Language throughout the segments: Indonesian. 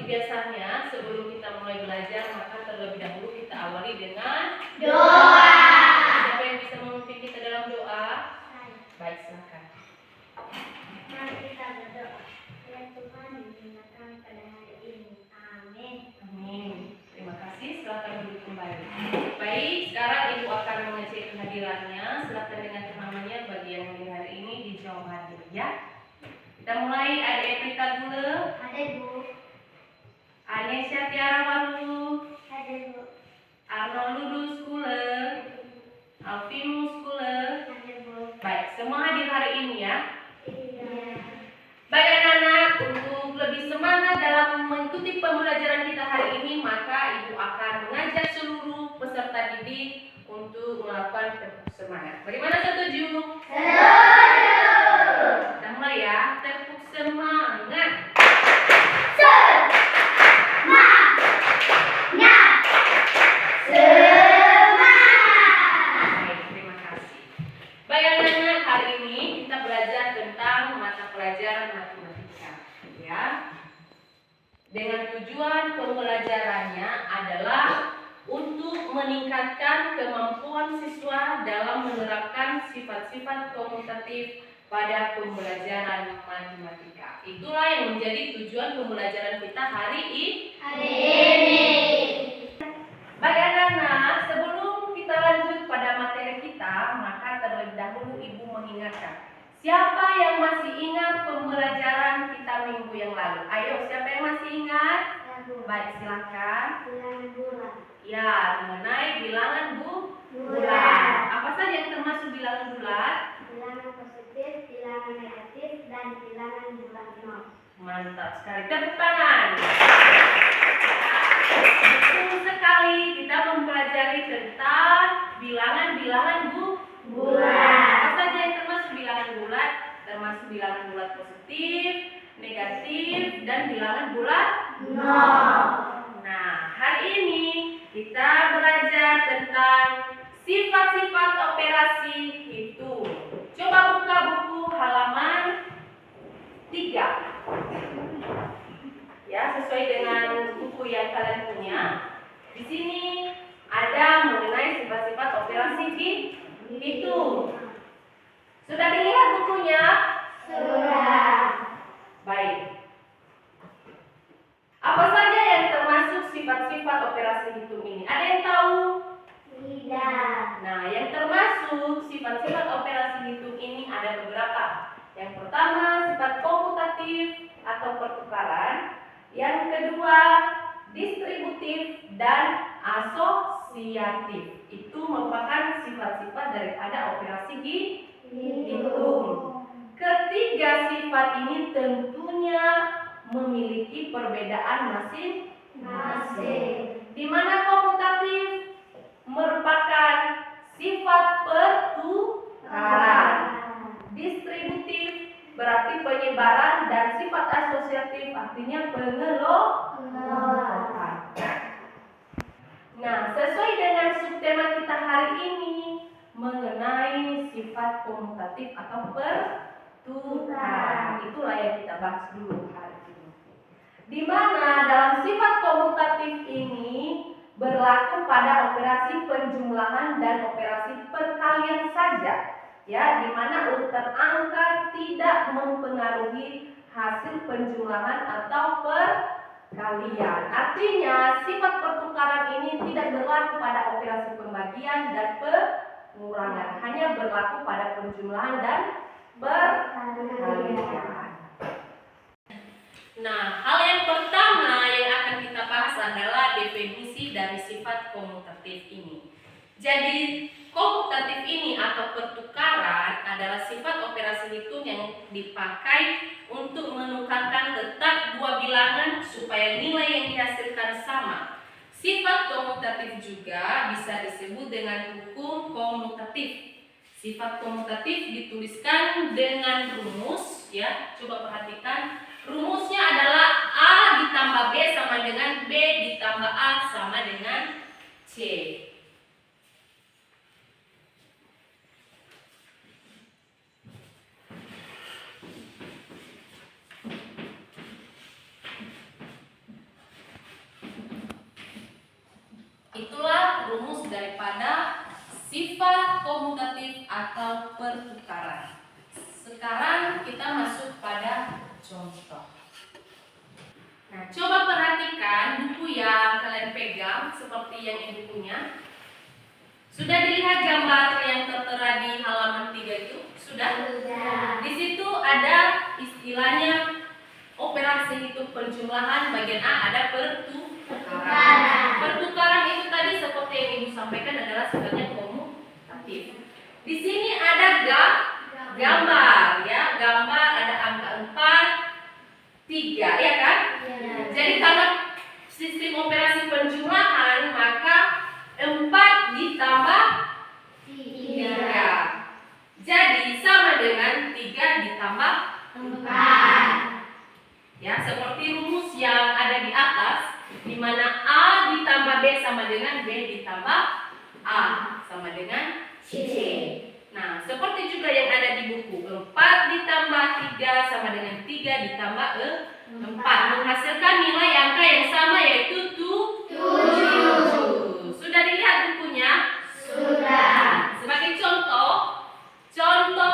biasanya sebelum kita mulai belajar, maka terlebih dahulu kita awali dengan doa. Siapa yang bisa memimpin kita dalam doa? Baik, silakan. Mari kita berdoa. Ya Tuhan, dimuliakan pada hari ini. Amin. Amin. Terima kasih. Silakan duduk kembali. Baik, sekarang Ibu akan mengecek kehadirannya. Silakan dengan namanya bagi yang di hari ini dijawab hadir ya. Kita mulai. Ada Eprita Gule. Ada Bu. Anesya Tiara Baru. Ada Bu. Arnold Ludus Gule. Alvinus Gule. Ada Bu. Baik, semua hadir hari ini ya. Iya. Baik anak-anak, untuk lebih semangat dalam mengikuti pembelajaran kita hari ini, maka Ibu akan mengajak seluruh peserta didik untuk melakukan tepuk semangat. Bagaimana, setuju? Kita mulai ya, tepuk semangat. Baik, terima kasih. Baik anak-anak, hari ini kita belajar tentang mata pelajaran matematika ya. Dengan tujuan pembelajarannya adalah untuk meningkatkan kemampuan siswa dalam menerapkan sifat-sifat komutatif pada pembelajaran matematika. Itulah yang menjadi tujuan pembelajaran kita hari ini. Baik anak-anak, sebelum kita lanjut pada materi kita, maka terlebih dahulu Ibu mengingatkan, siapa yang masih ingat pembelajaran kita minggu yang lalu? Ayo, siapa yang masih ingat? Baik, silakan. Bilangan bulan. Ya, mengenai bilangan bulan. Bulan. Apa saja yang termasuk bilangan bulan? Bilangan positif, bilangan negatif, dan bilangan bulan nol. Mantap sekali. Tepuk tangan. Betul sekali, kita mempelajari tentang bilangan-bilangan bulan. Apa saja yang termasuk bilangan bulat? Termasuk bilangan bulat positif, negatif, dan bilangan bulat Nol. Nah, hari ini kita belajar tentang sifat-sifat operasi hitung. Coba buka buku halaman 3. Ya, sesuai dengan buku yang kalian punya. Di sini ada mengenai sifat-sifat operasi hitung. Sudah dilihat bukunya? Sudah. Baik. Apa saja yang termasuk sifat-sifat operasi hitung ini? Ada yang tahu? Tidak. Nah, yang termasuk sifat-sifat operasi hitung ini ada beberapa. Yang pertama, sifat komutatif atau pertukaran. Yang kedua, distributif dan asosiatif. Itu merupakan sifat-sifat daripada operasi hitung. Ketiga sifat ini tentunya memiliki perbedaan masing-masing. Di mana komutatif merupakan sifat pertukaran. Distributif berarti penyebaran, dan sifat asosiatif artinya pengelompokan. Nah, sesuai dengan subtema kita hari ini mengenai sifat komutatif atau pertukaran. Itulah yang kita bahas dulu hari ini. Di mana dalam sifat komutatif ini berlaku pada operasi penjumlahan dan operasi perkalian saja. Ya, di mana urutan angka tidak mempengaruhi hasil penjumlahan atau perkalian. Artinya, sifat pertukaran ini tidak berlaku pada operasi pembagian dan pengurangan, hanya berlaku pada penjumlahan dan perkalian. Nah, hal yang pertama yang akan kita bahas adalah definisi dari sifat komutatif ini. Jadi, komutatif ini atau pertukaran adalah sifat operasi hitung yang dipakai untuk menukarkan letak dua bilangan supaya nilai yang dihasilkan sama. Sifat komutatif juga bisa disebut dengan hukum komutatif. Sifat komutatif dituliskan dengan rumus, ya. Coba perhatikan. Rumusnya adalah A ditambah B sama dengan B ditambah A sama dengan C. daripada sifat komutatif atau pertukaran. Sekarang kita masuk pada contoh. Nah, coba perhatikan buku yang kalian pegang seperti yang ibu punya. Sudah dilihat gambar yang tertera di halaman 3 itu? Sudah? Sudah. Di situ ada istilahnya operasi hitung penjumlahan, bagian A ada pertukaran. Pertukaran itu tadi seperti yang ibu sampaikan adalah sifatnya komutatif. Di sini ada gambar ya, gambar ada angka 4, 3 ya kan? Ya. Jadi kalau sistem operasi penjumlahan maka 4 ditambah 3. Jadi sama dengan 3 ditambah 4. ya, seperti rumus yang ada di atas, di mana A ditambah B sama dengan B ditambah A sama dengan C. Nah, seperti juga yang ada di buku, 4 ditambah 3 sama dengan 3 ditambah 4 menghasilkan nilai angka yang sama yaitu 7. Sudah dilihat bukunya? Sudah. Sebagai contoh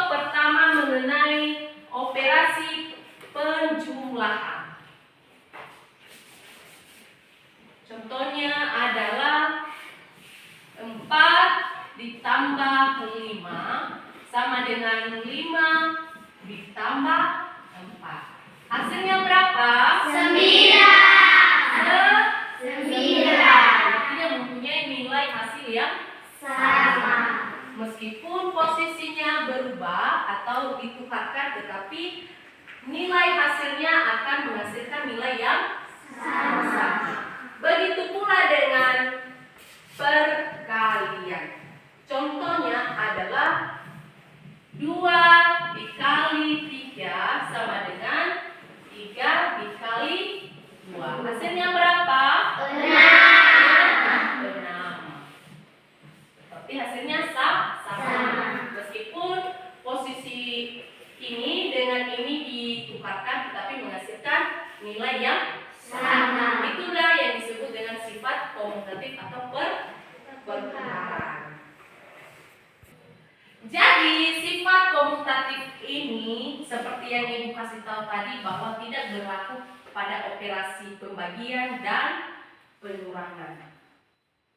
pertama mengenai operasi penjumlahan. Contohnya adalah 4 ditambah 5 sama dengan 5 ditambah 4. Hasilnya berapa? 9. Artinya mempunyai nilai hasil yang Sama. meskipun posisinya berubah atau ditukarkan, tetapi nilai hasilnya akan menghasilkan nilai yang sama. Begitu pula dengan perkalian. Contohnya adalah 2 dikali 3 sama dengan 3 dikali 2. Hasilnya berapa? 6. Tapi hasilnya sama. Meskipun posisi ini dengan ini ditukarkan tetapi menghasilkan nilai yang Sama. Itulah yang disebut dengan sifat komutatif atau pertukaran. Jadi sifat komutatif ini seperti yang ibu kasih tahu tadi bahwa tidak berlaku pada operasi pembagian dan pengurangan.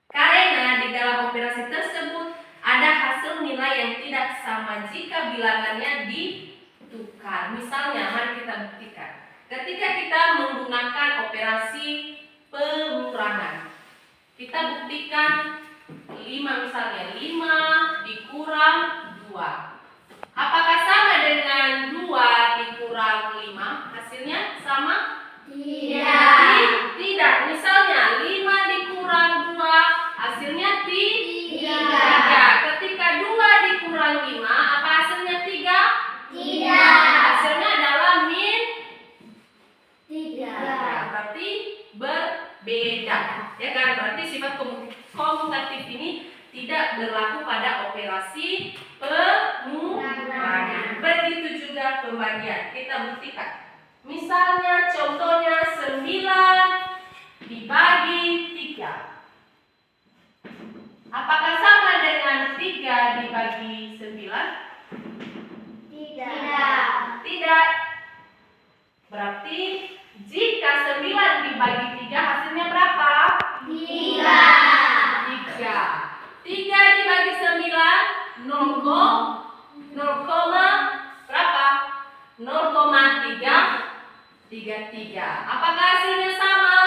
Karena di dalam operasi tersebut ada hasil nilai yang tidak sama jika bilangannya ditukar. Misalnya, mari kita buktikan. Ketika kita menggunakan operasi pengurangan, kita buktikan 5 misalnya, 5 dikurang 2. Apakah sama dengan 2 dikurang 5? Hasilnya sama? Tidak. Misalnya 5 dikurang 2, hasilnya 3. Ketika 2 dikurang 5, apa hasilnya 3? Hasilnya adalah min 3. Berarti berbeda. Ya kan? Berarti sifat komutatif ini tidak berlaku pada operasi pengurangan. Begitu juga pembagian. Kita buktikan. Misalnya contohnya 9 dibagi 3. Apakah sama dengan 3 dibagi 9? Tidak. Berarti jika 9 dibagi 3 hasilnya berapa? 3. 3 dibagi 9 0, berapa? 0,333. Apakah hasilnya sama?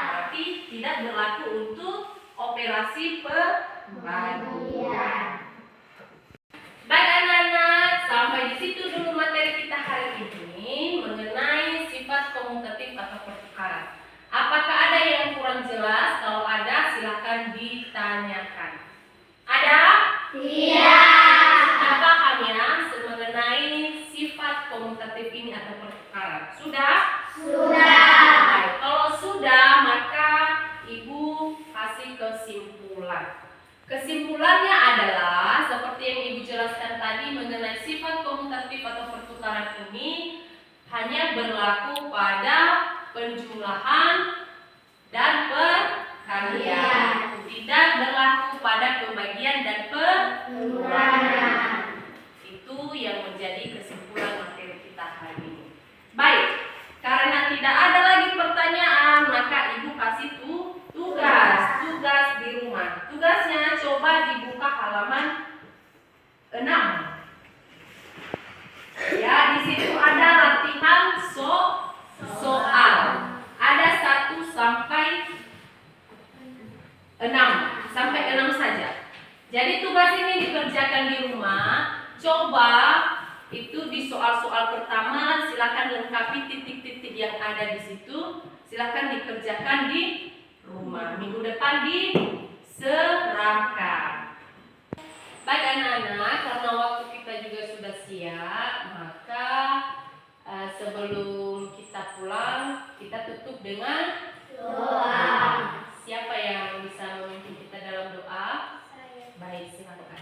Berarti tidak berlaku untuk operasi pembagian. Baik anak-anak, sampai di situ dulu materi kita hari ini mengenai sifat komutatif atau pertukaran. Apakah ada yang kurang jelas? Kalau ada, silakan ditanyakan. Ada? Pahamnya mengenai sifat komutatif ini atau pertukaran? Sudah? Baik, kalau sudah, maka ibu kasih kesimpulan. Kesimpulannya adalah seperti yang ibu jelaskan tadi mengenai sifat komutatif atau pertukaran ini hanya berlaku pada penjumlahan dan perkalian. kasih tugas di rumah. Tugasnya coba dibuka halaman 6. Ya, di situ ada latihan soal. Ada 1 sampai 6 saja. Jadi tugas ini dikerjakan di rumah. Coba itu di soal-soal pertama silakan lengkapi titik-titik yang ada di situ. Silakan dikerjakan di rumah. Minggu depan diserahkan. Baik anak-anak, karena waktu kita juga sudah siap, maka sebelum kita pulang, kita tutup dengan Doa. Siapa yang bisa memimpin kita dalam doa? Saya. Baik, silakan.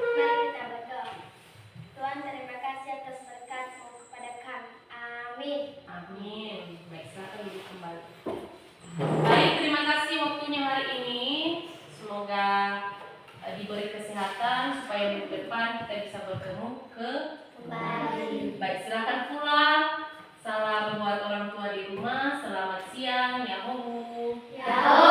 Mari kita berdoa. Tuhan, terima kasih atas berkat-Mu kepada kami. Amin. Amin. Baik, silakan duduk kembali. Baik, terima kasih waktunya hari ini. Semoga diberi kesehatan supaya minggu depan kita bisa bertemu kembali. Baik, silakan pulang. Salam buat orang tua di rumah. Selamat siang. Yahoo. Yahoo.